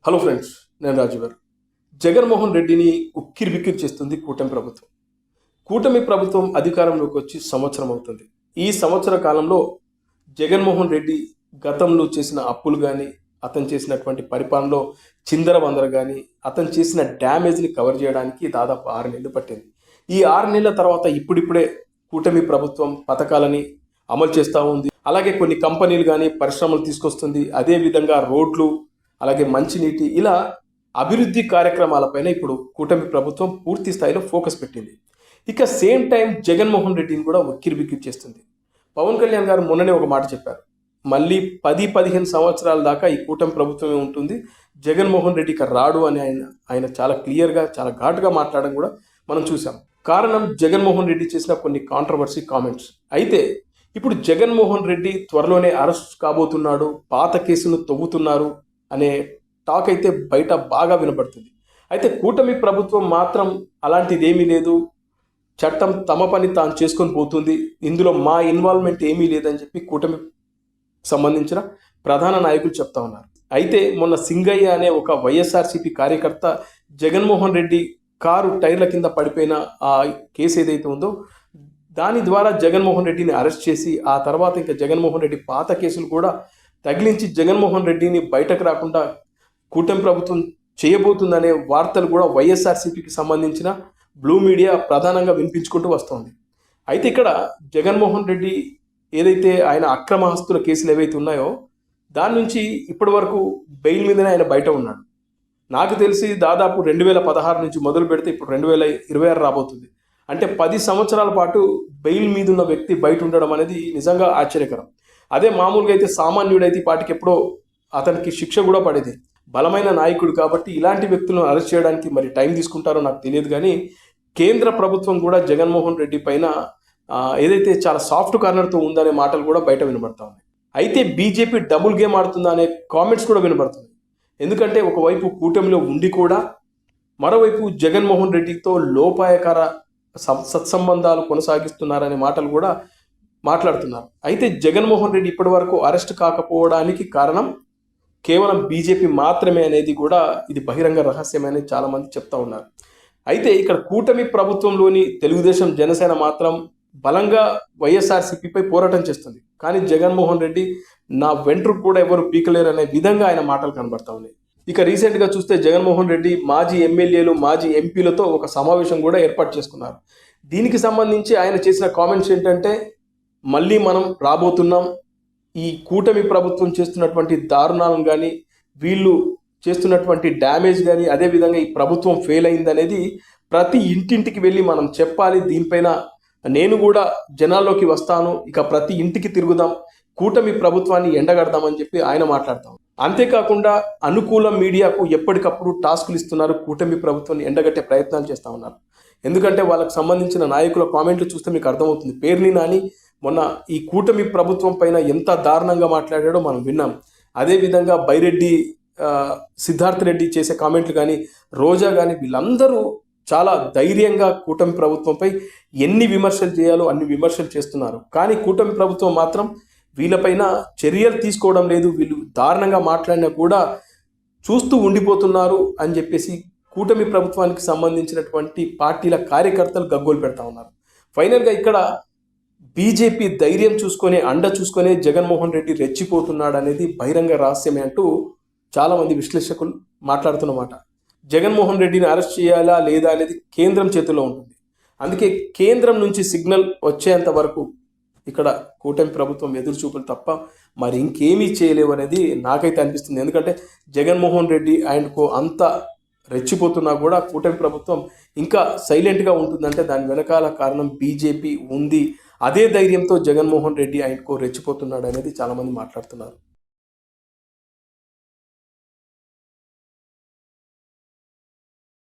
Hello friends, నేను రాజు గారు. జగన్మోహన్ రెడ్డిని ఉక్కిరిబిక్కిరి చేస్తుంది కూటమి ప్రభుత్వం. కూటమి ప్రభుత్వం అధికారంలోకి వచ్చి సంవత్సరం అవుతుంది. ఈ సంవత్సర కాలంలో జగన్మోహన్ రెడ్డి గతంలో చేసిన అప్పులు కానీ, అతను చేసినటువంటి పరిపాలనలో చిందరవందర కానీ, అతను చేసిన డ్యామేజ్ని కవర్ చేయడానికి దాదాపు 6 నెలలు పట్టింది. ఈ 6 నెలల తర్వాత ఇప్పుడిప్పుడే కూటమి ప్రభుత్వం పథకాలని అమలు చేస్తూ ఉంది. అలాగే కొన్ని కంపెనీలు కానీ పరిశ్రమలు తీసుకొస్తుంది. అదేవిధంగా రోడ్లు, అలాగే మంచినీటి, ఇలా అభివృద్ధి కార్యక్రమాలపైన ఇప్పుడు కూటమి ప్రభుత్వం పూర్తి స్థాయిలో ఫోకస్ పెట్టింది. ఇక సేమ్ టైం జగన్మోహన్ రెడ్డిని కూడా ఉక్కిరిబిక్కిరి చేస్తుంది. పవన్ కళ్యాణ్ గారు మొన్ననే ఒక మాట చెప్పారు, మళ్ళీ 10-15 సంవత్సరాల దాకా ఈ కూటమి ప్రభుత్వమే ఉంటుంది, జగన్మోహన్ రెడ్డి ఇక రాడు అని ఆయన చాలా క్లియర్గా, చాలా ఘాటుగా మాట్లాడడం కూడా మనం చూసాం. కారణం జగన్మోహన్ రెడ్డి చేసిన కొన్ని కాంట్రవర్సీ కామెంట్స్. అయితే ఇప్పుడు జగన్మోహన్ రెడ్డి త్వరలోనే అరెస్ట్ కాబోతున్నాడు, పాత కేసును తవ్వుతున్నారు అనే టాక్ అయితే బయట బాగా వినపడుతుంది. అయితే కూటమి ప్రభుత్వం మాత్రం అలాంటిది ఏమీ లేదు, చట్టం తమ పని తాను చేసుకొని పోతుంది, ఇందులో మా ఇన్వాల్వ్మెంట్ ఏమీ లేదని చెప్పి కూటమి సంబంధించిన ప్రధాన నాయకులు చెప్తా ఉన్నారు. అయితే మొన్న సింగయ్య అనే ఒక వైఎస్ఆర్సీపీ కార్యకర్త జగన్మోహన్ రెడ్డి కారు టైర్ల కింద పడిపోయిన ఆ కేసు ఏదైతే ఉందో దాని ద్వారా జగన్మోహన్ రెడ్డిని అరెస్ట్ చేసి ఆ తర్వాత ఇంకా జగన్మోహన్ రెడ్డి పాత కేసులు కూడా తగిలించి జగన్మోహన్ రెడ్డిని బయటకు రాకుండా కూటమి ప్రభుత్వం చేయబోతుందనే వార్తలు కూడా వైఎస్ఆర్సీపీకి సంబంధించిన బ్లూ మీడియా ప్రధానంగా వినిపించుకుంటూ వస్తోంది. అయితే ఇక్కడ జగన్మోహన్ రెడ్డి ఏదైతే ఆయన అక్రమ ఆస్తుల కేసులు ఏవైతే ఉన్నాయో దాని నుంచి ఇప్పటి వరకు బెయిల్ మీదనే ఆయన బయట ఉన్నాడు. నాకు తెలిసి దాదాపు 2016 నుంచి మొదలు పెడితే ఇప్పుడు 2026 రాబోతుంది. అంటే 10 సంవత్సరాల పాటు బెయిల్ మీద ఉన్న వ్యక్తి బయట ఉండడం అనేది నిజంగా ఆశ్చర్యకరం. అదే మామూలుగా అయితే సామాన్యుడైతే పాటికి ఎప్పుడో అతనికి శిక్ష కూడా పడేది. బలమైన నాయకుడు కాబట్టి ఇలాంటి వ్యక్తులను అరెస్ట్ చేయడానికి మరి టైం తీసుకుంటారో నాకు తెలియదు. కానీ కేంద్ర ప్రభుత్వం కూడా జగన్మోహన్ రెడ్డి పైన ఏదైతే చాలా సాఫ్ట్ కార్నర్తో ఉందనే మాటలు కూడా బయట వినబడతా ఉన్నాయి. అయితే బీజేపీ డబుల్ గేమ్ ఆడుతుందా అనే కామెంట్స్ కూడా వినబడుతుంది. ఎందుకంటే ఒకవైపు కూటమిలో ఉండి కూడా మరోవైపు జగన్మోహన్ రెడ్డితో లోపాయకర సత్సంబంధాలు కొనసాగిస్తున్నారనే మాటలు కూడా మాట్లాడుతున్నారు. అయితే జగన్మోహన్ రెడ్డి ఇప్పటి వరకు అరెస్ట్ కాకపోవడానికి కారణం కేవలం బీజేపీ మాత్రమే అనేది కూడా ఇది బహిరంగ రహస్యమని చాలా మంది చెప్తా ఉన్నారు. అయితే ఇక్కడ కూటమి ప్రభుత్వంలోని తెలుగుదేశం, జనసేన మాత్రం బలంగా వైఎస్ఆర్సీపీపై పోరాటం చేస్తుంది. కానీ జగన్మోహన్ రెడ్డి నా వెంట్రుకు కూడా ఎవరు పీకలేరు అనే విధంగా ఆయన మాటలు కనబడతా ఉన్నాయి. ఇక రీసెంట్గా చూస్తే జగన్మోహన్ రెడ్డి మాజీ ఎమ్మెల్యేలు, మాజీ ఎంపీలతో ఒక సమావేశం కూడా ఏర్పాటు చేసుకున్నారు. దీనికి సంబంధించి ఆయన చేసిన కామెంట్స్ ఏంటంటే, మళ్ళీ మనం రాబోతున్నాం, ఈ కూటమి ప్రభుత్వం చేస్తున్నటువంటి దారుణాలను కానీ, వీళ్ళు చేస్తున్నటువంటి డ్యామేజ్ కానీ, అదేవిధంగా ఈ ప్రభుత్వం ఫెయిల్ అయిందనేది ప్రతి ఇంటింటికి వెళ్ళి మనం చెప్పాలి, దీనిపైన నేను కూడా జనాల్లోకి వస్తాను, ఇక ప్రతి ఇంటికి తిరుగుదాం, కూటమి ప్రభుత్వాన్ని ఎండగడదామని చెప్పి ఆయన మాట్లాడతాం. అంతేకాకుండా అనుకూల మీడియాకు ఎప్పటికప్పుడు టాస్కులు ఇస్తున్నారు, కూటమి ప్రభుత్వాన్ని ఎండగట్టే ప్రయత్నాలు చేస్తూ ఉన్నారు. ఎందుకంటే వాళ్ళకు సంబంధించిన నాయకుల కామెంట్లు చూస్తే మీకు అర్థమవుతుంది. పేర్ని నాని మొన్న ఈ కూటమి ప్రభుత్వం పైన ఎంత దారుణంగా మాట్లాడాడో మనం విన్నాం. అదేవిధంగా బైరెడ్డి, సిద్ధార్థ్ రెడ్డి చేసే కామెంట్లు కానీ, రోజా కానీ, వీళ్ళందరూ చాలా ధైర్యంగా కూటమి ప్రభుత్వంపై ఎన్ని విమర్శలు చేయాలో అన్ని విమర్శలు చేస్తున్నారు. కానీ కూటమి ప్రభుత్వం మాత్రం వీళ్ళపైన చర్యలు తీసుకోవడం లేదు, వీళ్ళు దారుణంగా మాట్లాడినా కూడా చూస్తూ ఉండిపోతున్నారు అని చెప్పేసి కూటమి ప్రభుత్వానికి సంబంధించినటువంటి పార్టీల కార్యకర్తలు గగ్గోలు పెడతా ఉన్నారు. ఫైనల్గా ఇక్కడ బీజేపీ ధైర్యం చూసుకొని, అండ చూసుకొని జగన్మోహన్ రెడ్డి రెచ్చిపోతున్నాడు అనేది బహిరంగ రహస్యమే అంటూ చాలామంది విశ్లేషకులు మాట్లాడుతున్నమాట. జగన్మోహన్ రెడ్డిని అరెస్ట్ చేయాలా లేదా అనేది కేంద్రం చేతుల్లో ఉంటుంది. అందుకే కేంద్రం నుంచి సిగ్నల్ వచ్చేంత వరకు ఇక్కడ కూటమి ప్రభుత్వం ఎదురు చూపులు తప్ప మరి ఇంకేమీ చేయలేవు అనేది నాకైతే అనిపిస్తుంది. ఎందుకంటే జగన్మోహన్ రెడ్డి ఆయనకు అంత రెచ్చిపోతున్నా కూడా కూటమి ప్రభుత్వం ఇంకా సైలెంట్గా ఉంటుందంటే దాని వెనకాల కారణం బీజేపీ ఉంది. అదే ధైర్యంతో జగన్మోహన్ రెడ్డి ఆయనకు రెచ్చిపోతున్నాడు అనేది చాలామంది మాట్లాడుతున్నారు.